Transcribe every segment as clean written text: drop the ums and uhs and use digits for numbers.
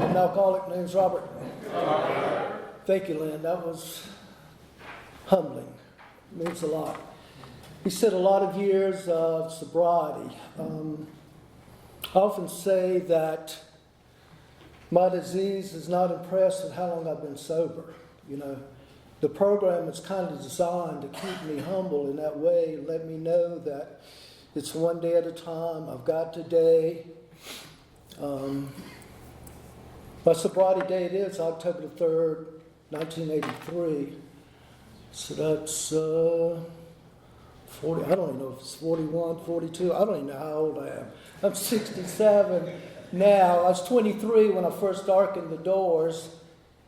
I'm an alcoholic. Name's Robert. Thank you, Lynn. That was humbling. It means a lot. He said a lot of years of sobriety. I often say that my disease is not impressed with how long I've been sober. You know, the program is kind of designed to keep me humble in that way, let me know that it's one day at a time. I've got today. My sobriety date is October the 3rd, 1983. So that's 40, I don't even know if it's 41, 42. I don't even know how old I am. I'm 67 now. I was 23 when I first darkened the doors,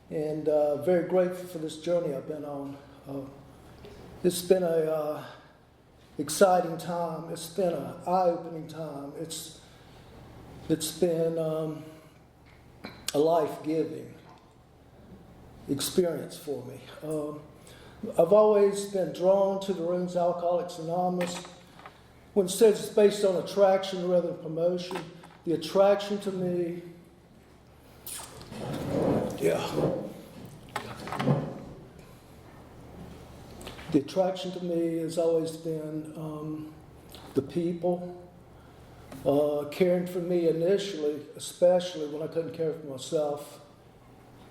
and very grateful for this journey I've been on. It's been a exciting time. It's been an eye-opening time. It's been a life-giving experience for me. I've always been drawn to the rooms Alcoholics Anonymous. When it says it's based on attraction rather than promotion, the attraction to me, the attraction to me has always been the people, caring for me initially, especially when I couldn't care for myself,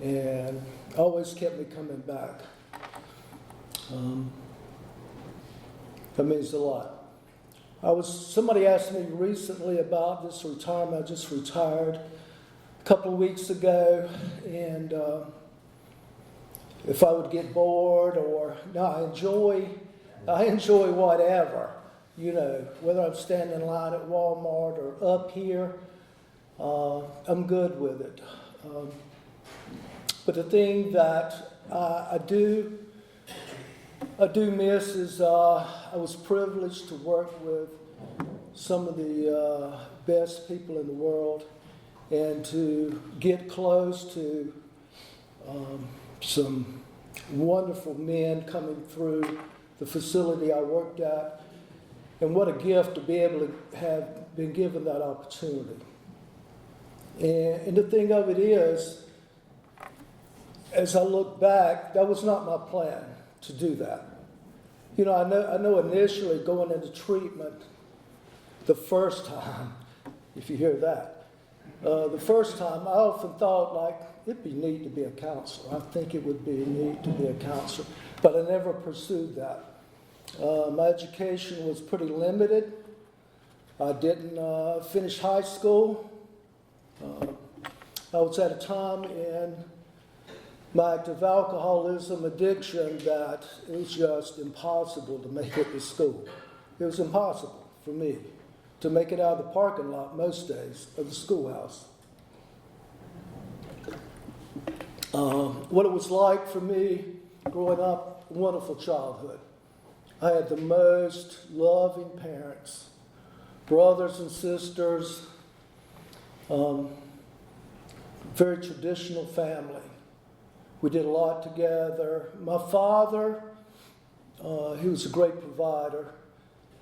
and always kept me coming back. That means a lot. Somebody asked me recently about this retirement. I just retired a couple of weeks ago, and if I would get bored I enjoy whatever, you know, whether I'm standing in line at Walmart or up here, I'm good with it. But the thing that I do miss is I was privileged to work with some of the best people in the world and to get close to some wonderful men coming through the facility I worked at. And what a gift to be able to have been given that opportunity. And the thing of it is, as I look back, that was not my plan to do that. You know, I know initially going into treatment the first time, if you hear that, the first time I often thought, like, it'd be neat to be a counselor. I think it would be neat to be a counselor. But I never pursued that. My education was pretty limited. I didn't finish high school. I was at a time in my active alcoholism addiction that it was just impossible to make it to school. It was impossible for me to make it out of the parking lot most days of the schoolhouse. What it was like for me growing up, a wonderful childhood. I had the most loving parents, brothers and sisters, very traditional family. We did a lot together. My father, he was a great provider.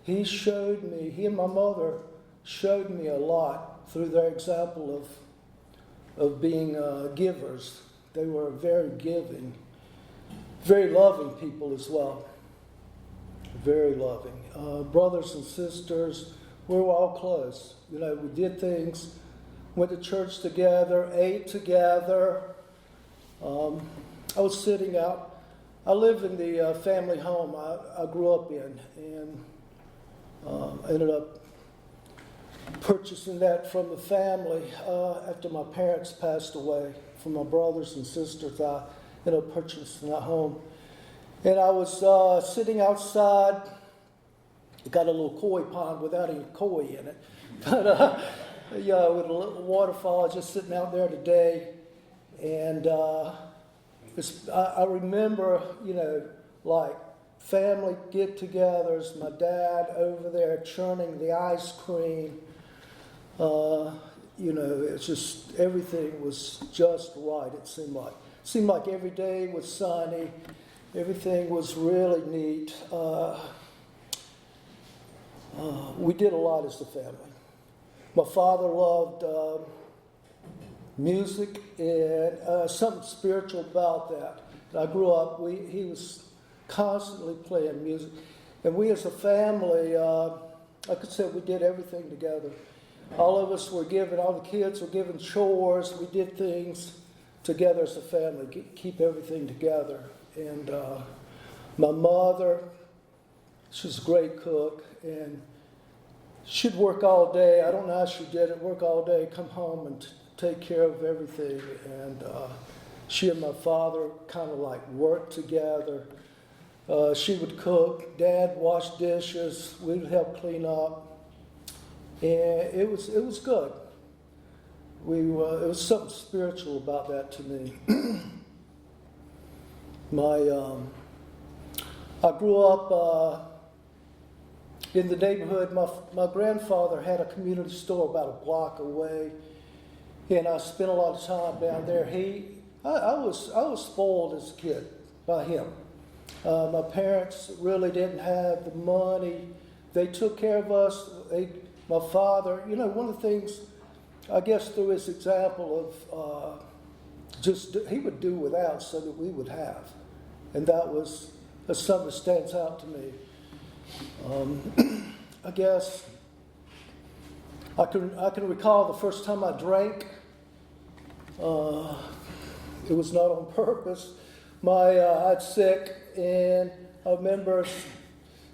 He and my mother showed me a lot through their example of being givers. They were very giving, very loving people as well. Very loving. Brothers and sisters, we were all close. You know, we did things, went to church together, ate together. I was sitting out. I live in the family home I grew up in, and I ended up purchasing that from the family after my parents passed away. From my brothers and sisters, I ended up purchasing that home. And I was sitting outside. It got a little koi pond without any koi in it. But with a little waterfall, just sitting out there today. And I remember, you know, like family get-togethers, my dad over there churning the ice cream. You know, it's just, everything was just right, it seemed like. It seemed like every day was sunny. Everything was really neat. We did a lot as a family. My father loved music and something spiritual about that. I grew up, he was constantly playing music. And we as a family, like I said, we did everything together. All of us were given, all the kids were given chores. We did things together as a family, keep everything together. And my mother, she was a great cook, and she'd work all day. I don't know how she did it, work all day, come home and take care of everything. And she and my father kind of like worked together. She would cook, Dad washed dishes, we would help clean up. And it was good. It was something spiritual about that to me. I grew up in the neighborhood. My grandfather had a community store about a block away, and I spent a lot of time down there. I was spoiled as a kid by him. My parents really didn't have the money. They took care of us. My father, one of the things, I guess through his example of he would do without so that we would have. And that's something that stands out to me. I guess I can recall the first time I drank. It was not on purpose. I was sick, and I remember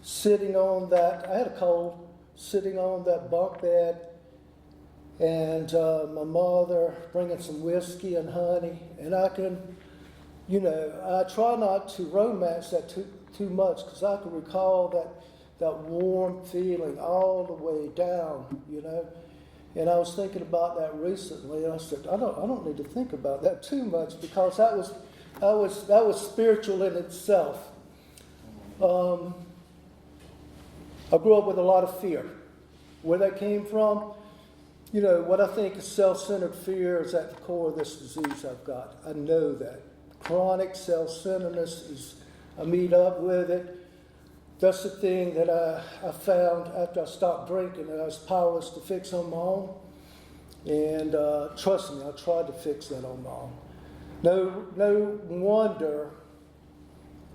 sitting on that, I had a cold, sitting on that bunk bed, and my mother bringing some whiskey and honey, and I try not to romance that too much, because I can recall that warm feeling all the way down, And I was thinking about that recently, and I said, I don't need to think about that too much, because that was spiritual in itself. I grew up with a lot of fear. Where that came from, what I think is self-centered fear is at the core of this disease I've got. I know that. Chronic self-centeredness I meet up with it. That's the thing that I found after I stopped drinking, that I was powerless to fix on my own. And trust me, I tried to fix that on my own. No wonder,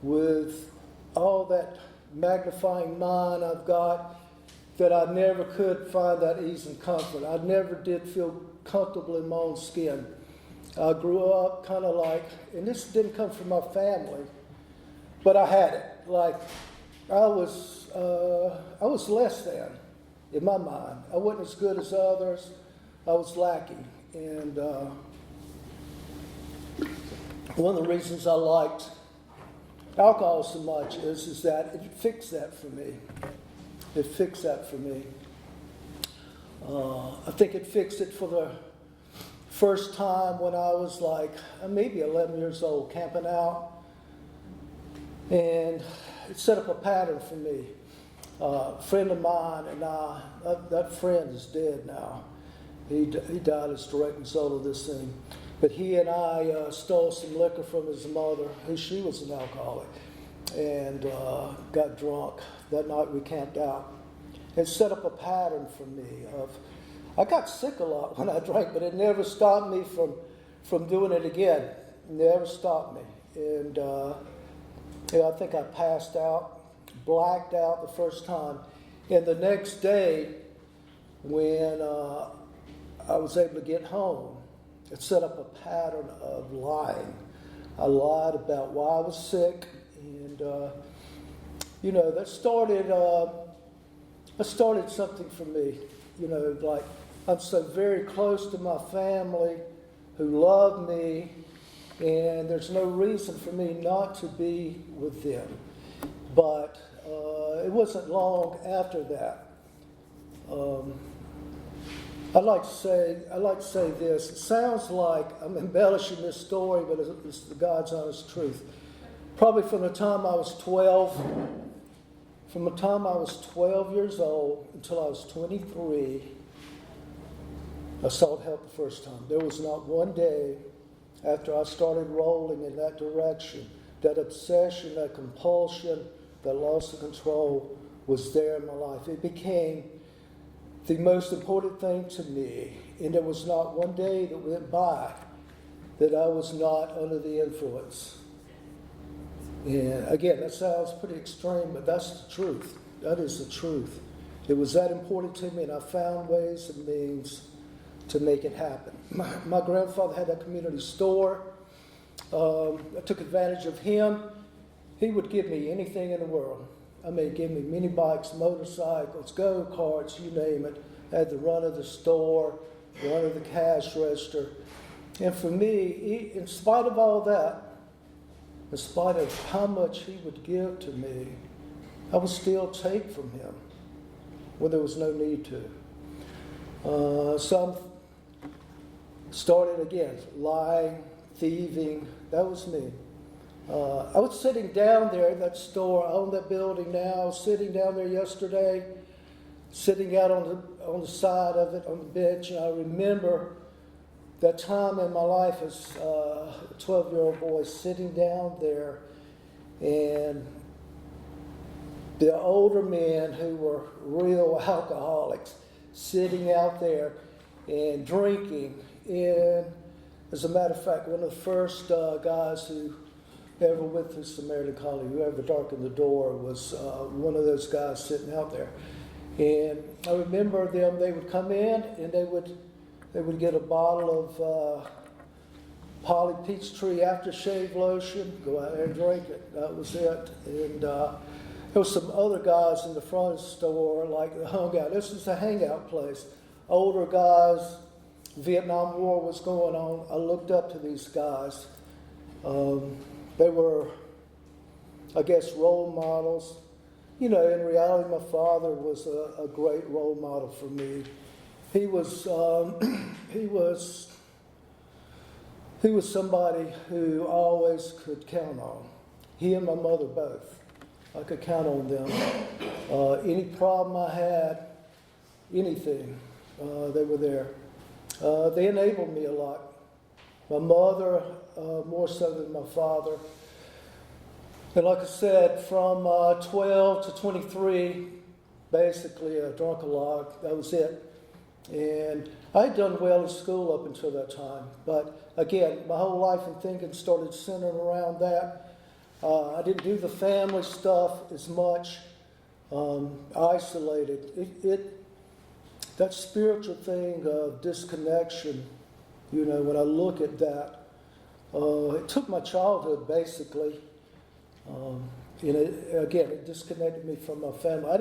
with all that magnifying mind I've got, that I never could find that ease and comfort. I never did feel comfortable in my own skin. I grew up kind of like, and this didn't come from my family, but I had it. Like, I was less than, in my mind. I wasn't as good as others. I was lacking. And one of the reasons I liked alcohol so much is that it fixed that for me. It fixed that for me. I think it fixed it for the first time when I was like maybe 11 years old, camping out. And it set up a pattern for me. A friend of mine and I, that friend is dead now. He died as a direct result of this thing. But he and I stole some liquor from his mother, she was an alcoholic, and got drunk. That night we camped out. It set up a pattern for me of, I got sick a lot when I drank, but it never stopped me from doing it again. It never stopped me. And I think I passed out, blacked out the first time. And the next day, when I was able to get home, it set up a pattern of lying. I lied about why I was sick, and that started something for me. Like, I'm so very close to my family who love me, and there's no reason for me not to be with them. But it wasn't long after that. I'd like to say this. It sounds like I'm embellishing this story, but it's the God's honest truth. Probably from the time I was 12 years old until I was 23, I sought help the first time. There was not one day after I started rolling in that direction, that obsession, that compulsion, that loss of control was there in my life. It became the most important thing to me, and there was not one day that went by that I was not under the influence. And again, that sounds pretty extreme, but that's the truth. That is the truth. It was that important to me, and I found ways and means to make it happen. My grandfather had that community store. I took advantage of him. He would give me anything in the world. I mean, give me mini bikes, motorcycles, go-karts, you name it. I had the run of the store, run of the cash register. And for me, in spite of all that, in spite of how much he would give to me, I would still take from him when there was no need to. So I started again, lying, thieving. That was me. I was sitting down there in that store. I own that building now. I was sitting down there yesterday, sitting out on the side of it, on the bench, and I remember that time in my life as a 12-year-old boy sitting down there, and the older men who were real alcoholics sitting out there and drinking. And as a matter of fact, one of the first guys who ever went through Samaritan Colony, who ever darkened the door, was one of those guys sitting out there. And I remember them, they would come in and they would get a bottle of Polly Peachtree aftershave lotion, go out there and drink it. That was it. And there was some other guys in the front of the store, like the hung out. This was a hangout place. Older guys, Vietnam War was going on. I looked up to these guys. They were, I guess, role models. You know, in reality, my father was a great role model for me. He was somebody who I always could count on. He and my mother both. I could count on them. Any problem I had, anything, they were there. They enabled me a lot. My mother, more so than my father. And like I said, from 12 to 23, basically I drank a lot. That was it. And I had done well in school up until that time. But again, my whole life and thinking started centering around that. I didn't do the family stuff as much. Isolated. That spiritual thing of disconnection, you know, when I look at that, it took my childhood basically. It disconnected me from my family. I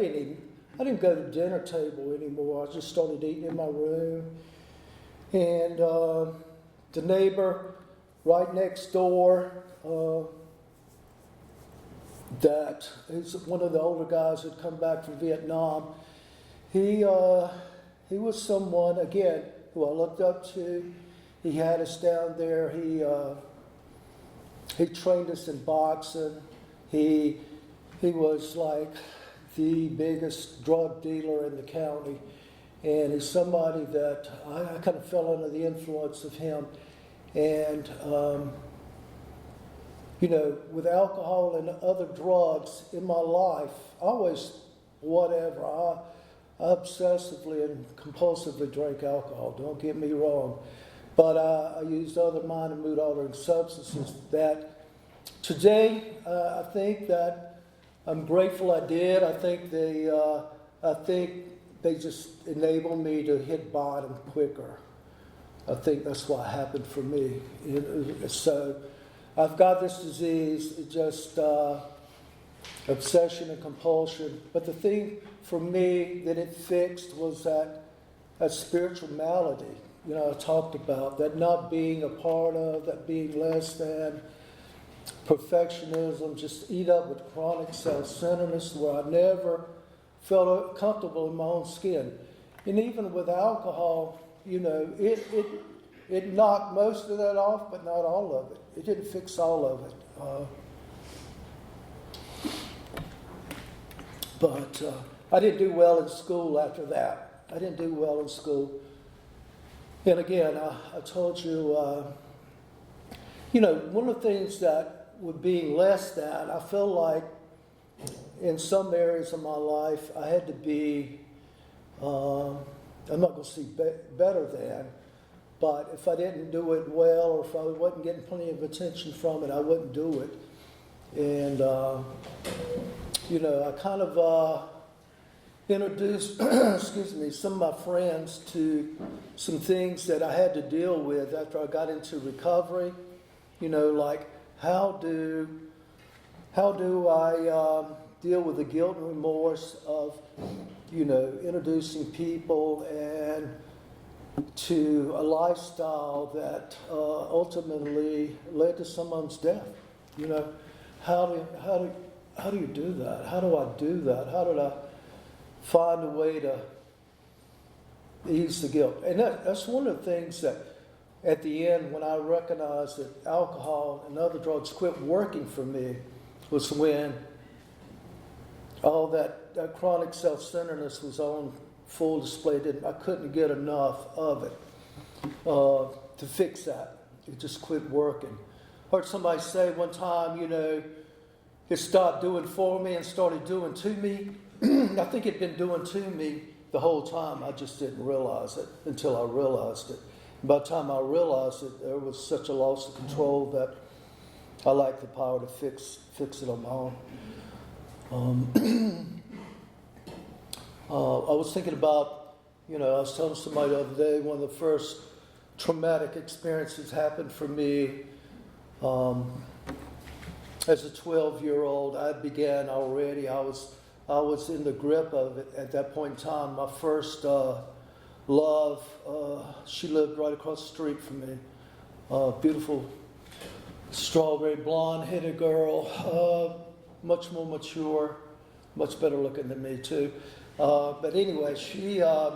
didn't go to the dinner table anymore. I just started eating in my room. And the neighbor right next door, that is one of the older guys who'd come back from Vietnam. He was someone, again, who I looked up to. He had us down there. He trained us in boxing. He was like the biggest drug dealer in the county. And he's somebody that I kind of fell under the influence of him. And, you know, with alcohol and other drugs in my life, I always, whatever, I obsessively and compulsively drank alcohol, don't get me wrong. But I used other mind and mood altering substances that today I think that I'm grateful I did. I think they just enabled me to hit bottom quicker. I think that's what happened for me. So I've got this disease, just obsession and compulsion. But the thing for me that it fixed was that spiritual malady, you know, I talked about, that not being a part of, that being less than, perfectionism, just eat up with chronic self-centeredness where I never felt comfortable in my own skin. And even with alcohol, you know, it knocked most of that off, but not all of it. It didn't fix all of it. But I didn't do well in school after that. I didn't do well in school. And again, I told you, you know, one of the things that with being less than, I feel like in some areas of my life, I had to be I'm not going to see better than, but if I didn't do it well, or if I wasn't getting plenty of attention from it, I wouldn't do it. And, I kind of introduced, excuse me, some of my friends to some things that I had to deal with after I got into recovery. Like how do I deal with the guilt and remorse of, introducing people and to a lifestyle that ultimately led to someone's death. How do you do that? How do I do that? How did I find a way to ease the guilt? And that's one of the things that at the end, when I recognized that alcohol and other drugs quit working for me, was when all that chronic self-centeredness was on full display. I couldn't get enough of it to fix that. It just quit working. Heard somebody say one time, it stopped doing for me and started doing to me. I think it'd been doing to me the whole time. I just didn't realize it until I realized it. By the time I realized it, there was such a loss of control that I lacked the power to fix it on my own. I was thinking about, I was telling somebody the other day, one of the first traumatic experiences happened for me as a 12-year-old. I began already. I was in the grip of it at that point in time. My first love, she lived right across the street from me. Beautiful strawberry blonde-headed girl, much more mature, much better looking than me too. But anyway, she had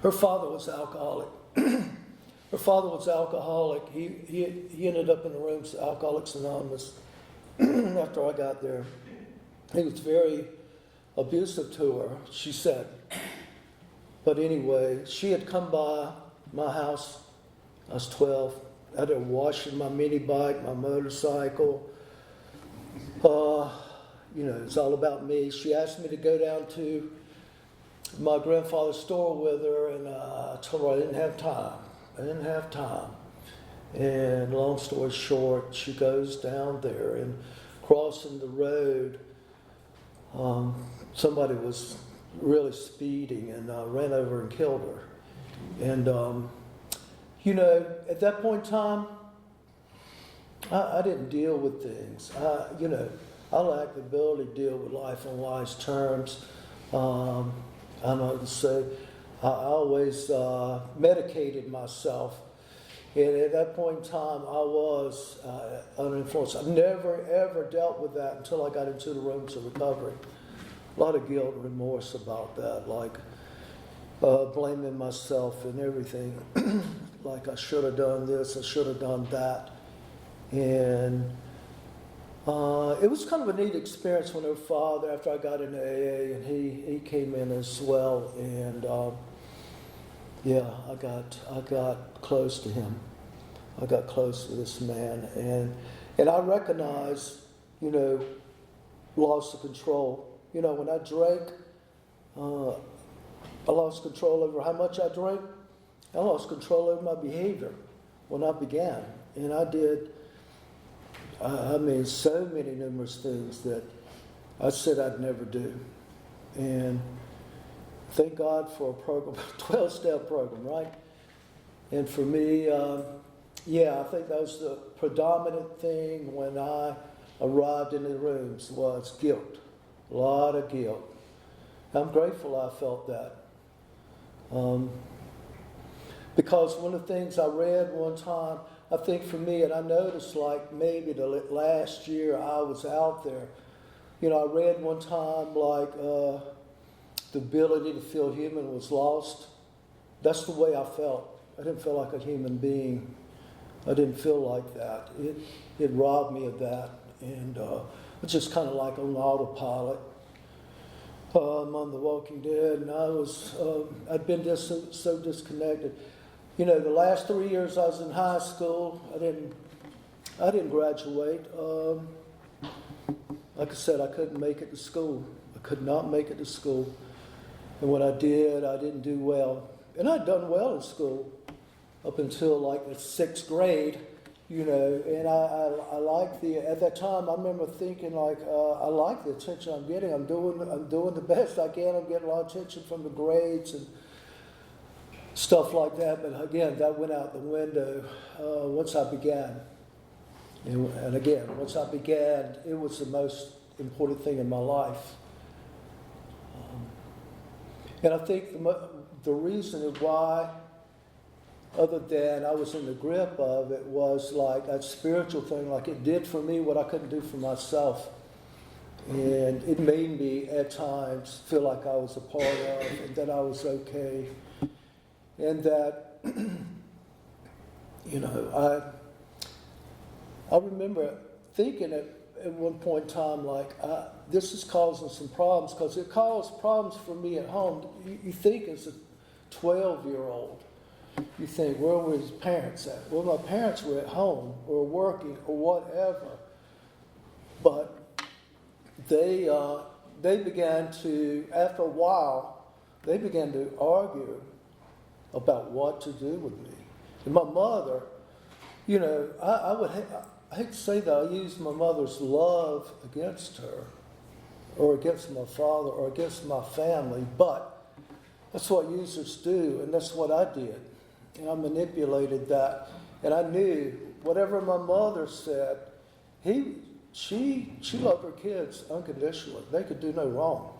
her father was alcoholic. Her father was alcoholic. He ended up in the rooms of Alcoholics Anonymous after I got there. He was very abusive to her, she said. But anyway, she had come by my house. I was 12. I had her washing my mini bike, my motorcycle. It's all about me. She asked me to go down to my grandfather's store with her, and I told her I didn't have time. And long story short, she goes down there, and crossing the road, somebody was really speeding and ran over and killed her. And at that point in time, I didn't deal with things. I lacked the ability to deal with life on life's terms. I'm not to say, I always medicated myself. And at that point in time, I was under influence. I never, ever dealt with that until I got into the rooms of recovery. A lot of guilt and remorse about that, like blaming myself and everything. Like I should have done this, I should have done that. And it was kind of a neat experience when her father, after I got into AA, and he came in as well. And I got close to him. I got close to this man, and I recognized, loss of control. When I drank, I lost control over how much I drank. I lost control over my behavior when I began, and I did. So many numerous things that I said I'd never do, and thank God for a program, 12-step program, right? And for me, I think that was the predominant thing when I arrived in the rooms was guilt, a lot of guilt. I'm grateful I felt that. Because one of the things I read one time, I think for me, and I noticed like maybe the last year I was out there, I read one time like the ability to feel human was lost. That's the way I felt. I didn't feel like a human being. I didn't feel like that. It robbed me of that. And it's just kind of like on autopilot. I'm on The Walking Dead, and I'd been just so disconnected. The last 3 years I was in high school, I didn't graduate. like I said, I couldn't make it to school. I could not make it to school. And when I did, I didn't do well. And I'd done well in school up until like the 6th grade, you know. And I liked at that time, I remember thinking like, I like the attention I'm getting. I'm doing the best I can. I'm getting a lot of attention from the grades and stuff like that. But again, that went out the window once I began. And again, once I began, it was the most important thing in my life. And I think the reason why, other than I was in the grip of it, was like that spiritual thing, like it did for me what I couldn't do for myself. And it made me at times feel like I was a part of, and that I was okay. And that, you know, I remember thinking at one point in time, like, this is causing some problems, because it caused problems for me at home. You think as a 12-year-old, you think, where were his parents at? Well, my parents were at home or working or whatever. But they began to, after a while, they began to argue about what to do with me. And my mother, you know, I hate to say that I used my mother's love against her, or against my father, or against my family, but that's what users do, and that's what I did. And I manipulated that, and I knew whatever my mother said, she loved her kids unconditionally. They could do no wrong.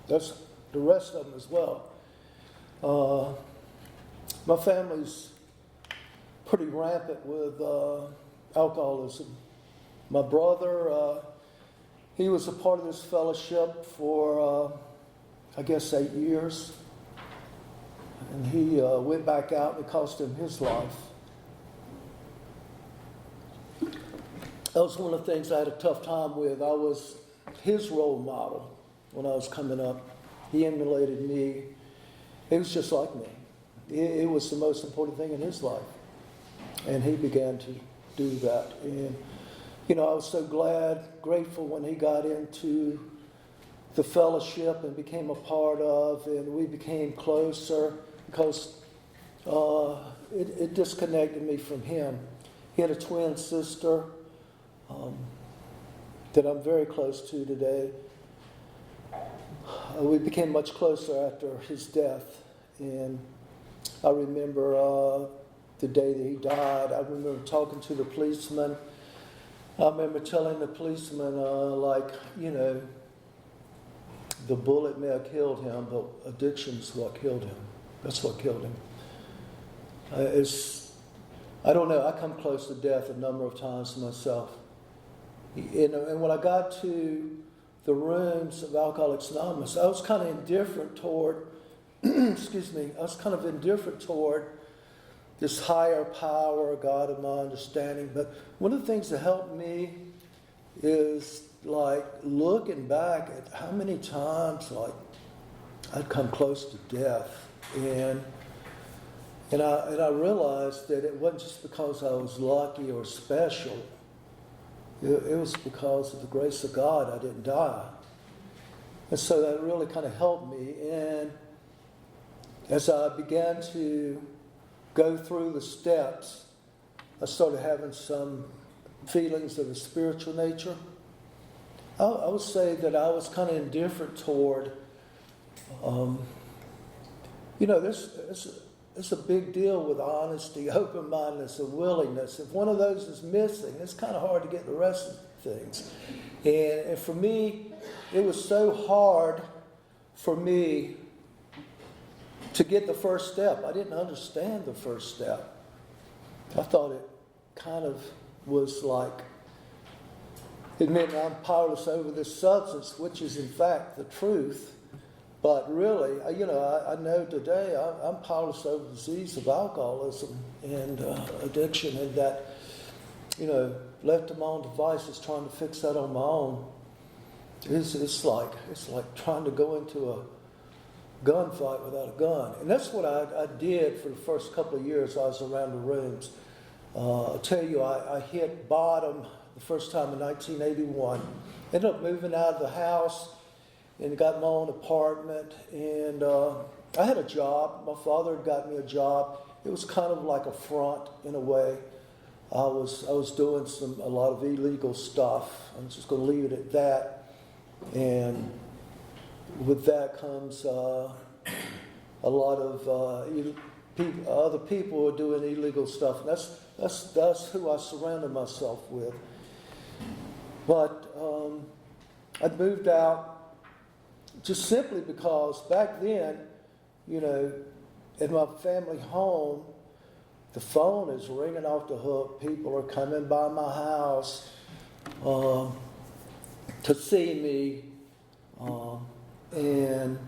That's the rest of them as well. My family's pretty rampant with alcoholism. My brother, he was a part of this fellowship for, I guess, 8 years. And he went back out, and it cost him his life. That was one of the things I had a tough time with. I was his role model when I was coming up. He emulated me. He was just like me. It was the most important thing in his life. And he began to do that. And, you know, I was so grateful when he got into the fellowship and became a part of, and we became closer, because it disconnected me from him. He had a twin sister that I'm very close to today. We became much closer after his death. And I remember the day that he died, I remember talking to the policeman. I remember telling the policeman, like, you know, the bullet may have killed him, but addiction's what killed him. That's what killed him. I don't know, I come close to death a number of times myself. You know, and when I got to the rooms of Alcoholics Anonymous, I was kind of indifferent toward, excuse me, I was kind of indifferent toward this higher power, God of my understanding. But one of the things that helped me is like looking back at how many times like I'd come close to death, and I realized that it wasn't just because I was lucky or special. It was because of the grace of God I didn't die. And so that really kind of helped me. And as I began to go through the steps, I started having some feelings of a spiritual nature. I would say that I was kind of indifferent toward, you know, it's a big deal with honesty, open-mindedness, and willingness. If one of those is missing, it's kind of hard to get the rest of the things. And for me, it was so hard for me to get the first step. I didn't understand the first step. I thought it kind of was like, it meant I'm powerless over this substance, which is in fact the truth. But really, you know, I know today I'm powerless over the disease of alcoholism and addiction, and that, you know, left to my own devices, trying to fix that on my own, it's like trying to go into a gunfight without a gun. And that's what I did for the first couple of years I was around the rooms. I'll tell you, I hit bottom the first time in 1981, ended up moving out of the house and got my own apartment. And I had a job. My father had got me a job. It was kind of like a front in a way. I was doing a lot of illegal stuff. I'm just going to leave it at that. And with that comes a lot of other people who are doing illegal stuff. And that's who I surrounded myself with. But I moved out just simply because back then, in my family home, the phone is ringing off the hook. People are coming by my house to see me, and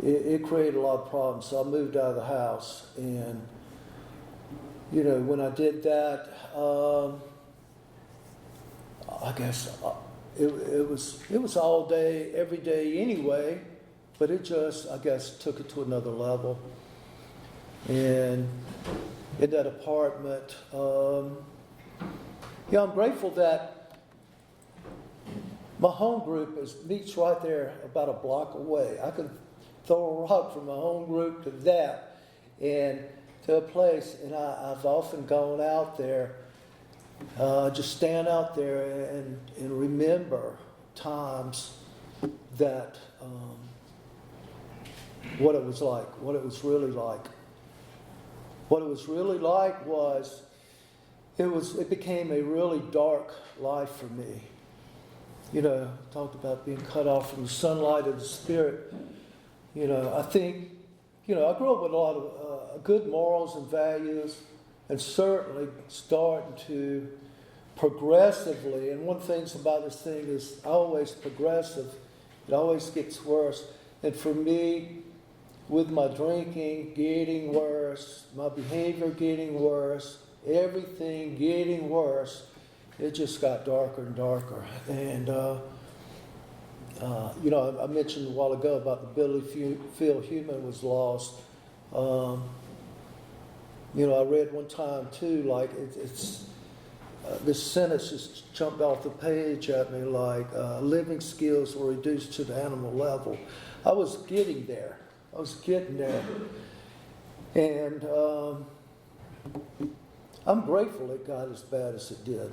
it created a lot of problems. So I moved out of the house, and when I did that, I guess it was all day, every day anyway. But it just, I guess, took it to another level. And in that apartment, I'm grateful that my home group meets right there about a block away. I can throw a rock from my home group to that and to a place. And I've often gone out there, just stand out there and remember times that what it was like, what it was really like. What it was really like was, it became a really dark life for me. Talked about being cut off from the sunlight of the Spirit. I think, I grew up with a lot of good morals and values, and certainly starting to progressively, and one of the things about this thing is always progressive, it always gets worse. And for me, with my drinking getting worse, my behavior getting worse, everything getting worse, it just got darker and darker. And, I mentioned a while ago about the ability to feel human was lost. I read one time too, like it's this sentence just jumped off the page at me, like living skills were reduced to the animal level. I was getting there. And I'm grateful it got as bad as it did.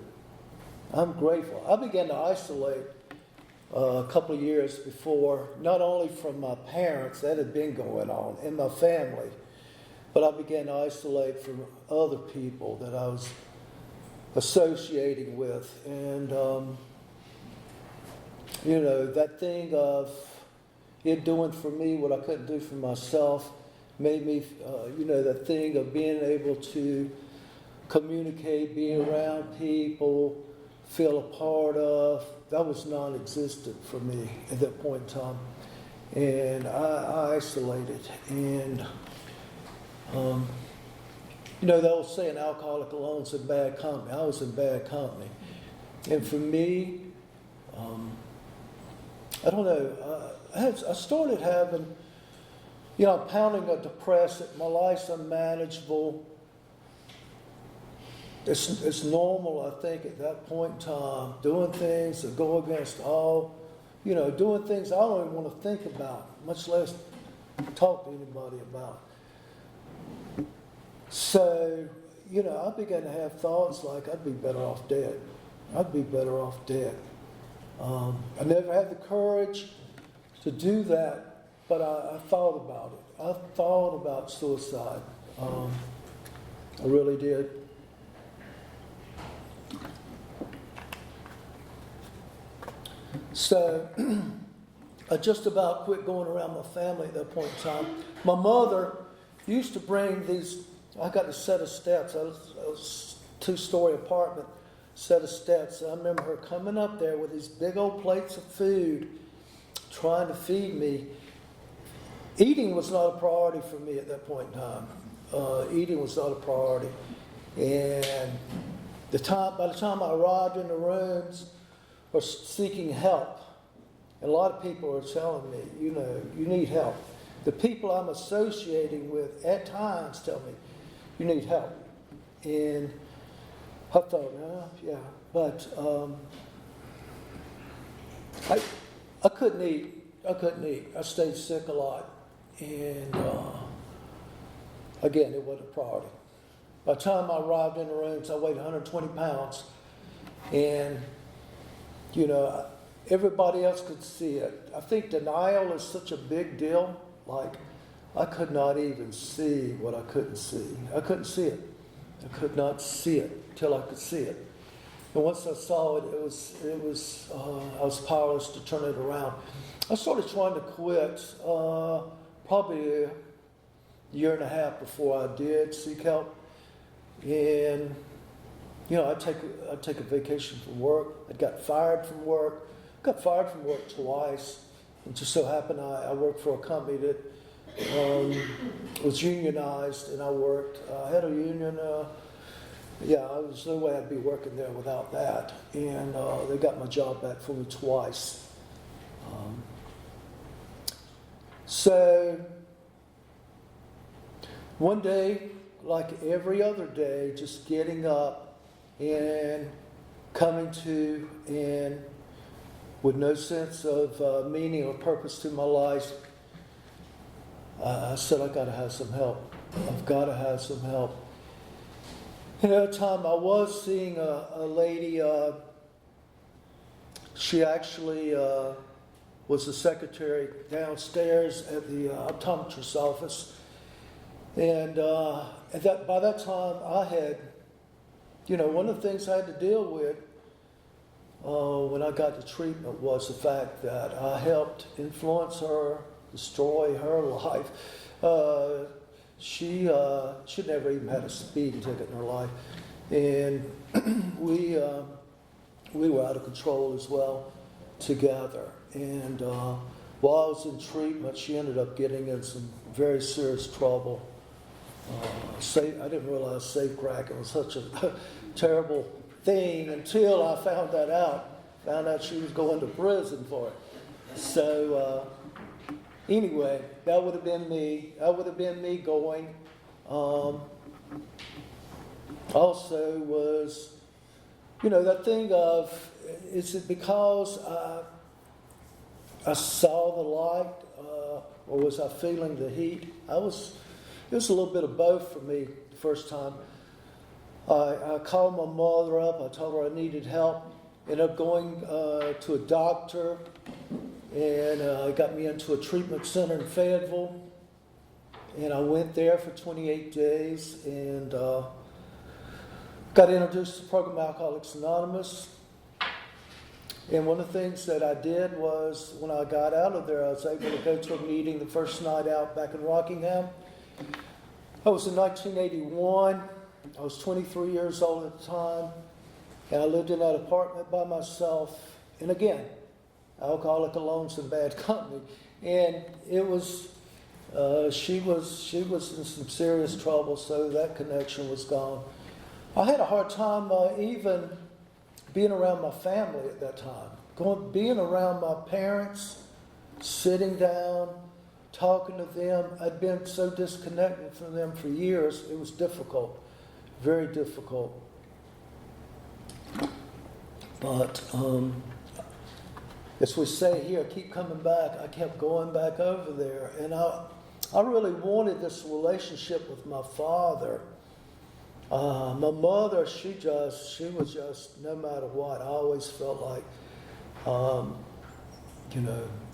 I'm grateful. I began to isolate a couple of years before, not only from my parents, that had been going on, and my family, but I began to isolate from other people that I was associating with. And, that thing of it doing for me what I couldn't do for myself made me, that thing of being able to communicate, be around people, feel a part of, that was non-existent for me at that point in time. And I isolated. And, the old saying, alcoholic alone is in bad company. I was in bad company. And for me, I don't know, I started having, I'm pounding a depressant, my life's unmanageable. It's normal, I think, at that point in time, doing things that go against all, doing things I don't even want to think about, much less talk to anybody about. So, I began to have thoughts like I'd be better off dead. I never had the courage to do that, but I thought about it. I thought about suicide. I really did. So I just about quit going around my family at that point in time. My mother used to bring these, I got a set of steps. It was a 2-story apartment, set of steps. And I remember her coming up there with these big old plates of food, trying to feed me. Eating was not a priority for me at that point in time. Eating was not a priority. And by the time I arrived in the rooms, I was seeking help. And a lot of people are telling me, you need help. The people I'm associating with at times tell me, you need help. And I thought, yeah. But I, I couldn't eat. I couldn't eat. I stayed sick a lot. And again, it wasn't a priority. By the time I arrived in the rooms, I weighed 120 pounds. And, you know, everybody else could see it. I think denial is such a big deal. Like, I could not even see what I couldn't see. I couldn't see it. I could not see it until I could see it. And once I saw it, I was powerless to turn it around. I started trying to quit probably a year and a half before I did seek help. And, you know, I'd take a vacation from work. I got fired from work. Got fired from work twice. It just so happened I worked for a company that was unionized, and I had a union. There's no way I'd be working there without that. And they got my job back for me twice. So one day, like every other day, just getting up and coming to, and with no sense of meaning or purpose to my life, I said, I got to have some help. I've got to have some help. And at the time, I was seeing a lady. She actually was the secretary downstairs at the optometrist's office. And by that time, I had, you know, one of the things I had to deal with when I got to treatment was the fact that I helped influence her, destroy her life. She never even had a speeding ticket in her life. And we were out of control as well together. And while I was in treatment, she ended up getting in some very serious trouble. I didn't realize safecracking was such a terrible thing until I found that out. Found out she was going to prison for it. So anyway, that would have been me. That would have been me going. Also was, you know, that thing of, is it because I saw the light, or was I feeling the heat? It was a little bit of both for me the first time. I called my mother up. I told her I needed help. Ended up going to a doctor, and got me into a treatment center in Fayetteville. And I went there for 28 days and got introduced to the program Alcoholics Anonymous. And one of the things that I did was, when I got out of there, I was able to go to a meeting the first night out back in Rockingham. I was in 1981. I was 23 years old at the time. And I lived in that apartment by myself. And again, alcoholic, alone, in bad company. And it was, she was in some serious trouble, so that connection was gone. I had a hard time even being around my family at that time. Being around my parents, sitting down, talking to them. I'd been so disconnected from them for years. It was difficult, very difficult. But as we say here, keep coming back. I kept going back over there. And I really wanted this relationship with my father. My mother, she was just, no matter what, I always felt like,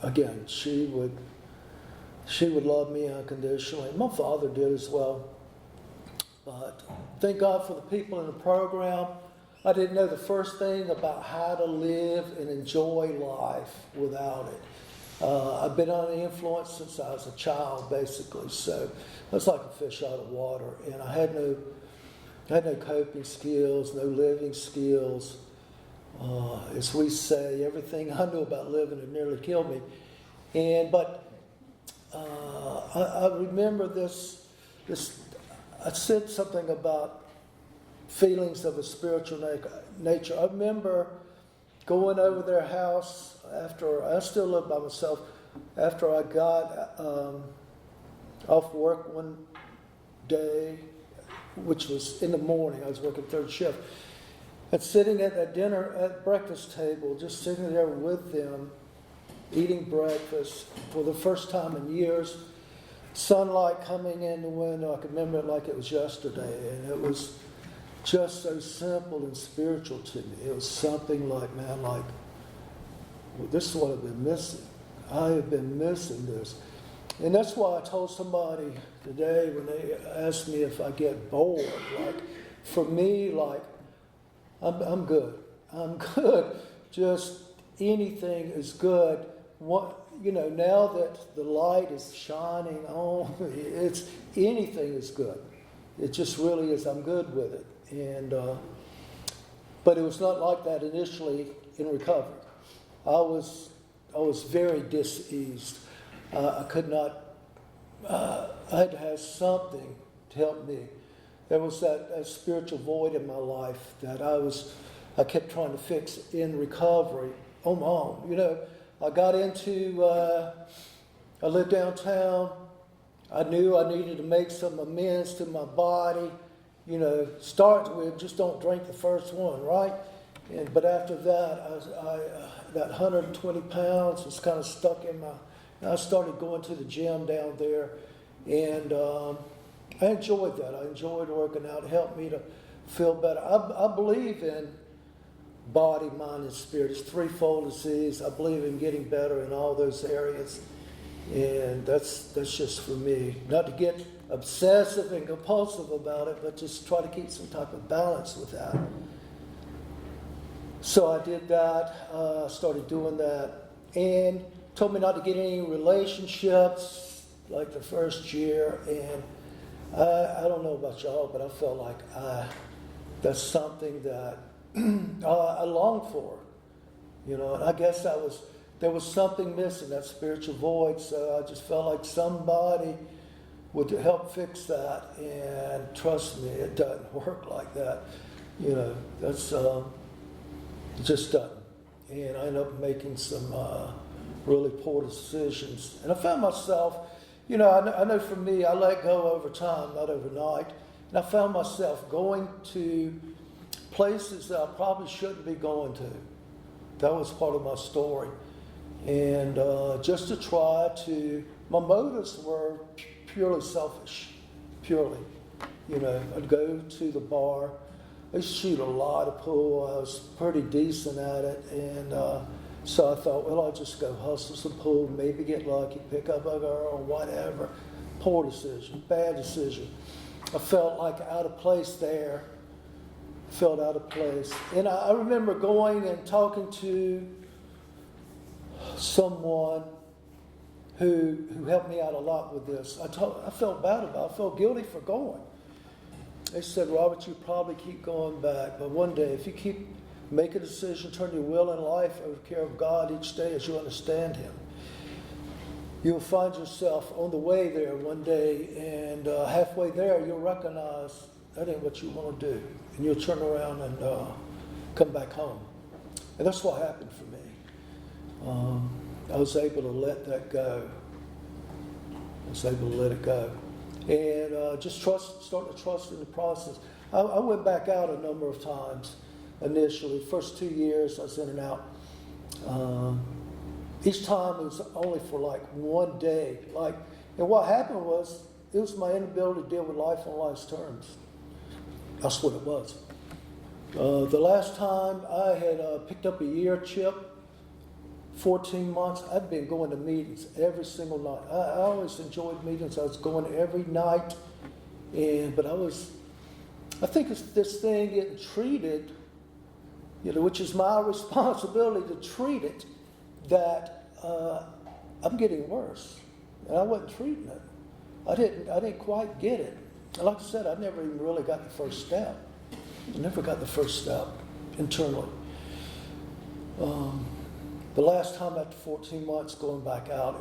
again, she would love me unconditionally. My father did as well. But thank God for the people in the program. I didn't know the first thing about how to live and enjoy life without it. I've been under influence since I was a child, basically. So I was like a fish out of water. And I had no coping skills, no living skills. As we say, everything I knew about living had nearly killed me. But I remember this. I said something about feelings of a spiritual nature. I remember going over their house after I still lived by myself. After I got off work one day, which was in the morning, I was working third shift, and sitting at that breakfast table, just sitting there with them, eating breakfast for the first time in years. Sunlight coming in the window. I can remember it like it was yesterday. And it was just so simple and spiritual to me. It was something like, man, like, well, this is what I've been missing. I have been missing this. And that's why I told somebody today when they asked me if I get bored. Like, for me, like, I'm good. I'm good. Just anything is good. Now that the light is shining on, it's anything is good. It just really is. I'm good with it. And but it was not like that initially in recovery. I was very diseased. I could not. I had to have something to help me. There was that spiritual void in my life that I kept trying to fix in recovery on my own. I got into. I lived downtown. I knew I needed to make some amends to my body. Starts with just don't drink the first one, right? But after that, that 120 pounds was kind of stuck in my. I started going to the gym down there, and I enjoyed that. I enjoyed working out. It helped me to feel better. I believe in body, mind, and spirit. It's threefold disease. I believe in getting better in all those areas, and that's just for me. Not to get obsessive and compulsive about it, but just try to keep some type of balance with that. So I did that, started doing that, and told me not to get any relationships like the first year. And I don't know about y'all, but I felt like that's something that I longed for. And I guess there was something missing, that spiritual void. So I just felt like somebody would help fix that. And trust me, it doesn't work like that. That's it just doesn't. And I ended up making some really poor decisions. And I found myself, I know for me, I let go over time, not overnight. And I found myself going to places that I probably shouldn't be going to. That was part of my story. And just to try to, my motives were purely selfish, purely. I'd go to the bar. I used to shoot a lot of pool. I was pretty decent at it. And so I thought, well, I'll just go hustle some pool, maybe get lucky, pick up a girl or whatever. Poor decision, bad decision. I felt like out of place there. Felt out of place. And I remember going and talking to someone who helped me out a lot with this. I felt bad about it. I felt guilty for going. They said, Robert, you probably keep going back, but one day if you keep make a decision, turn your will and life over care of God each day as you understand Him, you'll find yourself on the way there one day, and halfway there you'll recognize that ain't what you want to do, and you'll turn around and come back home. And that's what happened for me. I was able to let that go. I was able to let it go. And just start to trust in the process. I went back out a number of times initially. First 2 years I was in and out. Each time it was only for like one day. And what happened was, it was my inability to deal with life on life's terms. That's what it was. The last time I had picked up a year chip, 14 months, I'd been going to meetings every single night. I always enjoyed meetings. I was going every night. But I think it's this thing getting treated, which is my responsibility to treat it, that I'm getting worse. And I wasn't treating it. I didn't quite get it. And like I said, I never even really got the first step. I never got the first step internally. The last time after 14 months going back out,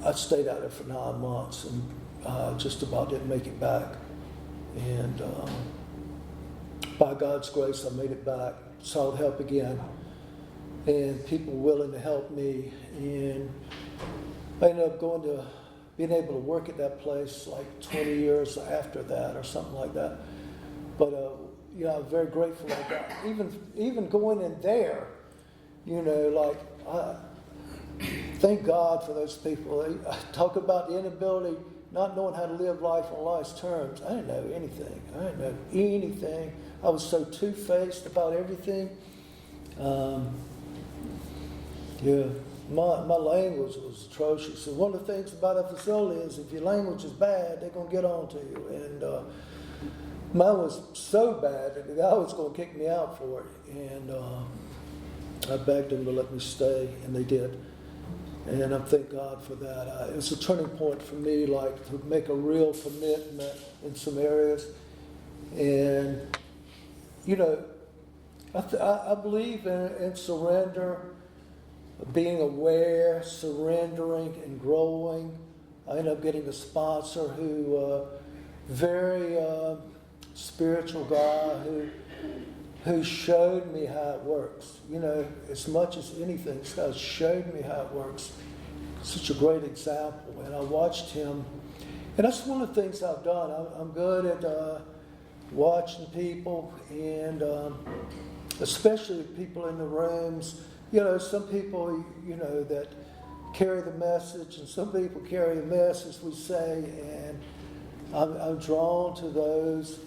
I stayed out there for 9 months and just about didn't make it back. And by God's grace, I made it back, sought help again, and people willing to help me. And I ended up being able to work at that place like 20 years after that or something like that. But I'm very grateful I got, even going in there, I thank God for those people. I talk about the inability, not knowing how to live life on life's terms. I didn't know anything. I didn't know anything. I was so two-faced about everything. Yeah, my language was atrocious. And one of the things about a facility is if your language is bad, they're going to get on to you. And mine was so bad that the guy was going to kick me out for it. And I begged them to let me stay, and they did. And I thank God for that. It was a turning point for me, like to make a real commitment in some areas. And, you know, I believe in surrender, being aware, surrendering, and growing. I ended up getting a sponsor who, very spiritual guy who showed me how it works. You know, as much as anything, this guy showed me how it works. Such a great example. And I watched him. And that's one of the things I've done. I'm good at watching people, and especially people in the rooms. You know, some people, you know, that carry the message, and some people carry a message, we say, and I'm drawn to those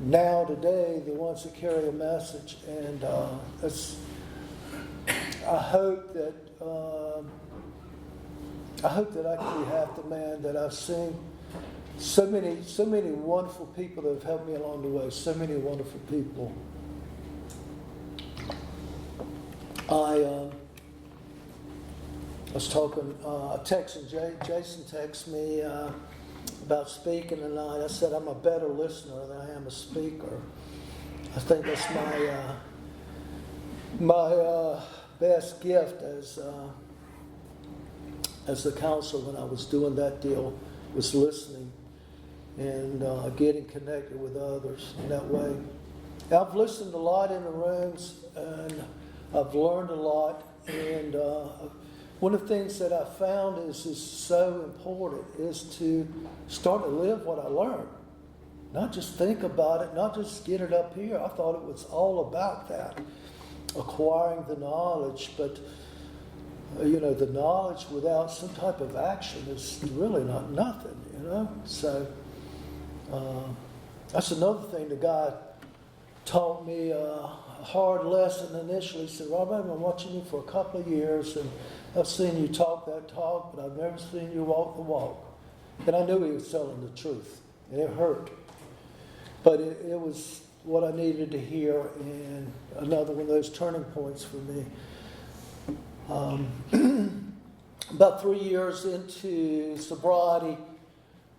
now today, the ones that carry a message, and I hope that I can be half the man that I've seen. So many wonderful people that have helped me along the way. So many wonderful people. I was talking, texting Jason texted me about speaking tonight. I said I'm a better listener than I am a speaker. I think that's my best gift as the counselor when I was doing that deal, was listening and getting connected with others in that way. I've listened a lot in the rooms, and I've learned a lot, and one of the things that I found is so important is to start to live what I learned. Not just think about it, not just get it up here. I thought it was all about that, acquiring the knowledge, but you know, the knowledge without some type of action is really not nothing, you know. So that's another thing the guy taught me a hard lesson initially. He said, Robert, I've been watching you for a couple of years, and I've seen you talk that talk, but I've never seen you walk the walk. And I knew he was telling the truth, and it hurt. But it was what I needed to hear, and another one of those turning points for me. About 3 years into sobriety,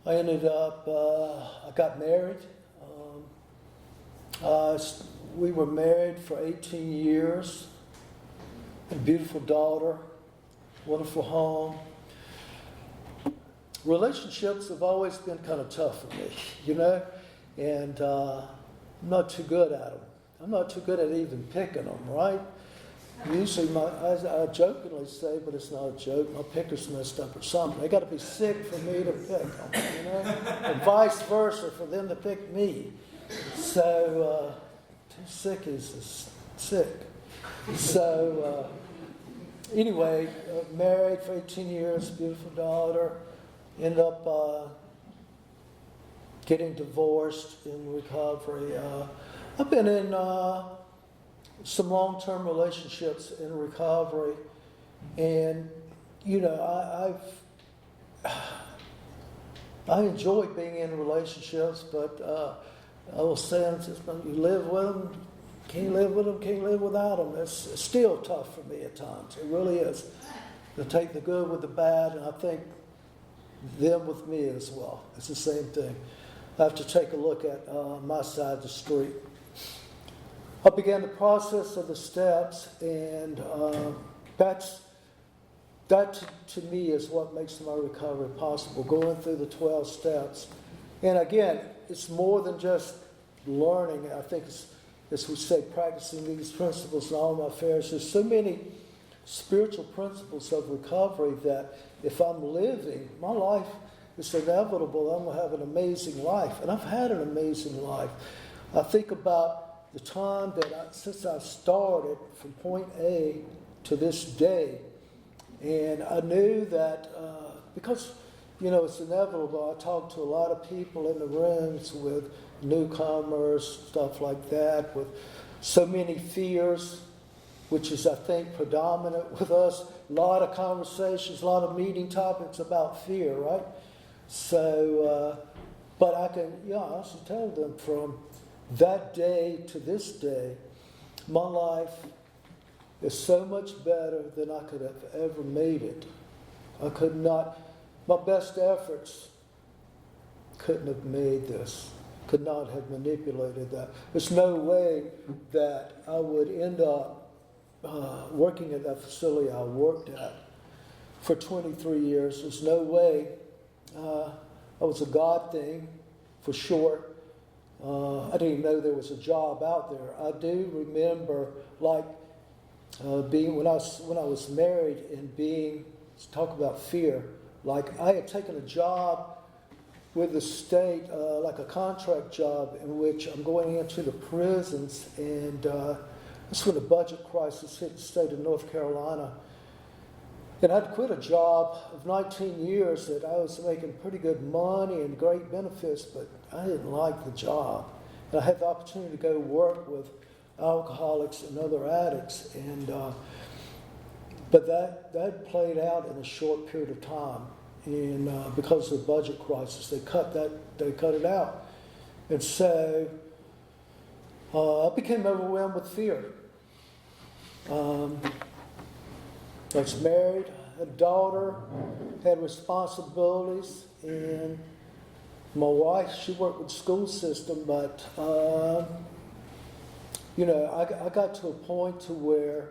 I ended up, I got married. We were married for 18 years. Had a beautiful daughter, wonderful home. Relationships have always been kind of tough for me, you know, and I'm not too good at them. I'm not too good at even picking them, right? Usually, I jokingly say, but it's not a joke, my picker's messed up or something. They got to be sick for me to pick them, you know, and vice versa for them to pick me. So, too sick is sick. So, anyway, married for 18 years, beautiful daughter, ended up getting divorced in recovery. I've been in some long-term relationships in recovery, and you know, I enjoy being in relationships, but I will say, you live with them, can't live with them, can't live without them. It's still tough for me at times. It really is. To take the good with the bad, and I think them with me as well. It's the same thing. I have to take a look at my side of the street. I began the process of the steps, and that to me is what makes my recovery possible, going through the 12 steps. And again, it's more than just learning. I think it's, as we say, practicing these principles in all my affairs. There's so many spiritual principles of recovery that if I'm living, my life is inevitable. I'm going to have an amazing life. And I've had an amazing life. I think about the time that since I started from point A to this day. And I knew that because, it's inevitable. I talked to a lot of people in the rooms with newcomers, stuff like that, with so many fears, which is, I think, predominant with us. A lot of conversations, a lot of meeting topics about fear, right? So, but I can, honestly tell them from that day to this day, my life is so much better than I could have ever made it. I could not, my best efforts couldn't have made this, could not have manipulated that. There's no way that I would end up working at that facility I worked at for 23 years. There's no way. It was a God thing, for short. I didn't even know there was a job out there. I do remember, being when I was married and being, talk about fear. Like, I had taken a job with the state, like a contract job, in which I'm going into the prisons, and that's when the budget crisis hit the state of North Carolina. And I'd quit a job of 19 years that I was making pretty good money and great benefits, but I didn't like the job. And I had the opportunity to go work with alcoholics and other addicts, and but that played out in a short period of time. And because of the budget crisis, they cut it out. And so I became overwhelmed with fear. I was married, had a daughter, had responsibilities, and my wife, she worked with the school system, but, I got to a point to where,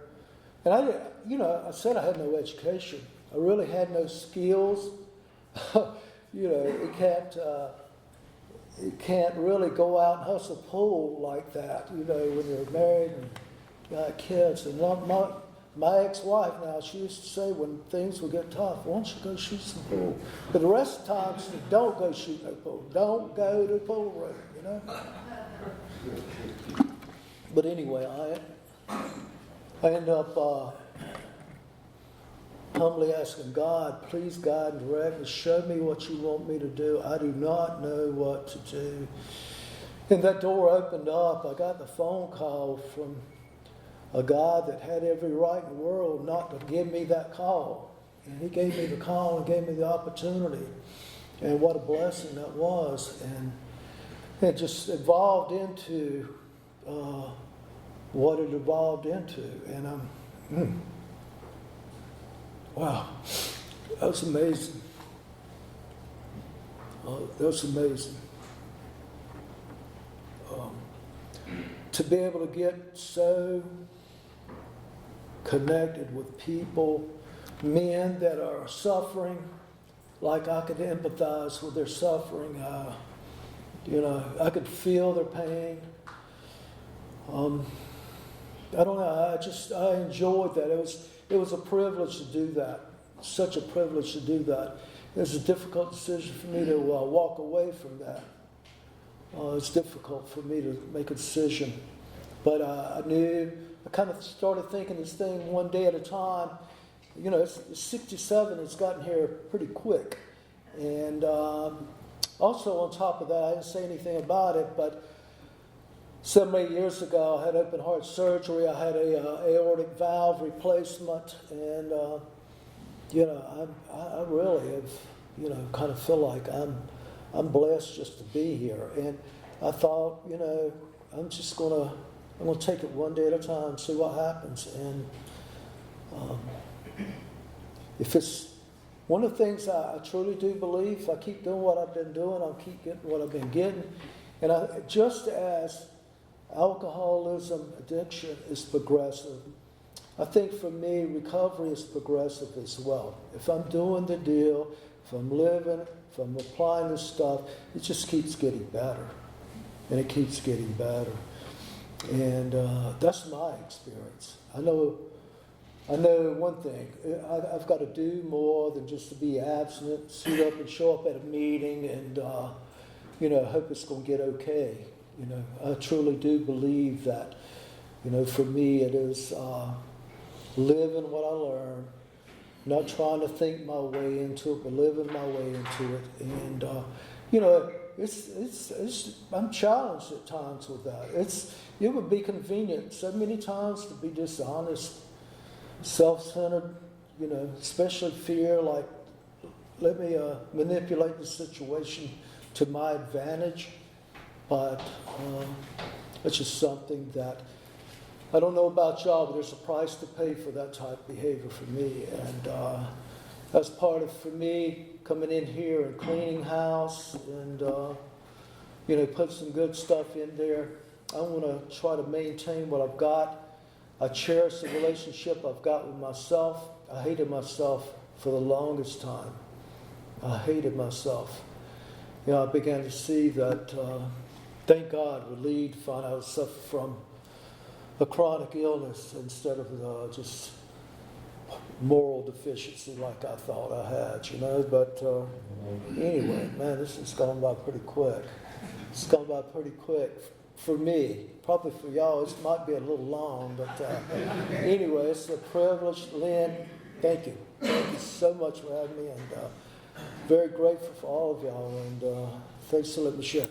and I said I had no education. I really had no skills. You can't really go out and hustle pool like that, when you're married and got kids. And my ex-wife now, she used to say when things would get tough, why don't you go shoot some pool? But the rest of the time, she said, don't go shoot no pool. Don't go to the pool room, But anyway, I end up humbly asking God, please guide and direct me, show me what you want me to do. I do not know what to do. And that door opened up. I got the phone call from a guy that had every right in the world not to give me that call. And he gave me the call and gave me the opportunity. And what a blessing that was. And it just evolved into what it evolved into. And wow, that was amazing. That was amazing. To be able to get so connected with people, men that are suffering, like I could empathize with their suffering. I could feel their pain. I don't know. I enjoyed that. It was a privilege to do that. Such a privilege to do that. It was a difficult decision for me to walk away from that. It's difficult for me to make a decision. But I knew, I kind of started thinking this thing one day at a time. It's 67, it's gotten here pretty quick. And also on top of that, I didn't say anything about it, but 7 or 8 years ago, I had open heart surgery. I had a aortic valve replacement, and I really have, kind of feel like I'm blessed just to be here. And I thought, I'm gonna take it one day at a time, see what happens. And if it's one of the things I truly do believe, if I keep doing what I've been doing, I'll keep getting what I've been getting. And just as alcoholism addiction is progressive, I think for me, recovery is progressive as well. If I'm doing the deal, if I'm living, if I'm applying this stuff, it just keeps getting better. And it keeps getting better. And that's my experience. I know one thing. I've got to do more than just to be abstinent, suit up and show up at a meeting and, hope it's going to get okay. I truly do believe that, for me it is living what I learned, not trying to think my way into it, but living my way into it. And, you know, I'm challenged at times with that. It would be convenient so many times to be dishonest, self-centered, you know, especially fear, like, let me manipulate the situation to my advantage. But it's just something that, I don't know about y'all, but there's a price to pay for that type of behavior for me. And that's part of, for me, coming in here and cleaning house and, you know, put some good stuff in there. I want to try to maintain what I've got. I cherish the relationship I've got with myself. I hated myself for the longest time. I hated myself. You know, I began to see that, thank God, relieved, found I was suffering from a chronic illness instead of just moral deficiency like I thought I had, you know. But anyway, man, this has gone by pretty quick. It's gone by pretty quick for me. Probably for y'all, it might be a little long, but anyway, it's a privilege. Lynn, thank you. Thank you so much for having me, and very grateful for all of y'all, and thanks for letting me share.